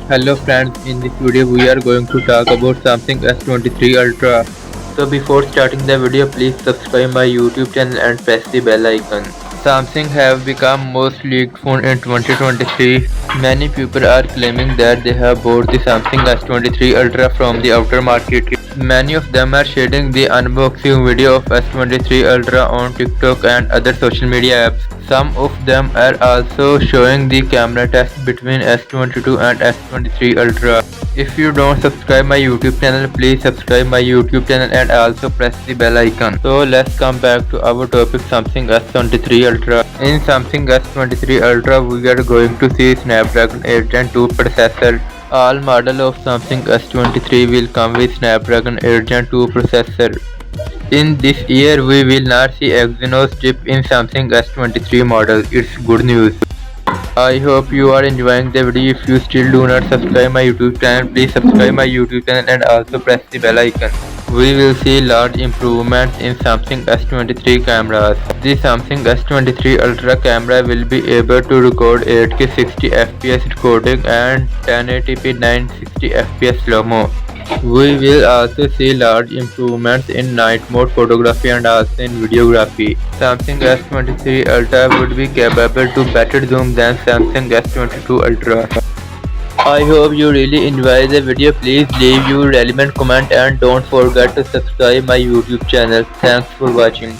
Hello friends, in this video we are going to talk about Samsung S23 Ultra. So before starting the video, please subscribe my YouTube channel and press the bell icon. Samsung have become most leaked phone in 2023. Many people are claiming that they have bought the Samsung S23 Ultra from the outer market. Many of them are sharing the unboxing video of S23 Ultra on TikTok and other social media apps. Some of them are also showing the camera test between S22 and S23 Ultra. If you don't subscribe my YouTube channel, please subscribe my YouTube channel and also press the bell icon. So let's come back to our topic, Samsung S23 Ultra. In Samsung S23 Ultra, we are going to see Snapdragon 8 Gen 2 processor. All model of Samsung S23 will come with Snapdragon 8 Gen 2 processor. In this year, we will not see Exynos chip in Samsung S23 model. It's good news. I hope you are enjoying the video. If you still do not subscribe my YouTube channel, please subscribe my YouTube channel and also press the bell icon. We will see large improvements in Samsung S23 cameras. The Samsung S23 Ultra camera will be able to record 8K 60 FPS recording and 1080p 960 FPS slow-mo. We will also see large improvements in night mode photography and also in videography. Samsung S23 Ultra would be capable to better zoom than Samsung S22 Ultra. I hope you really enjoy the video. Please leave your relevant comment and don't forget to subscribe my YouTube channel. Thanks for watching.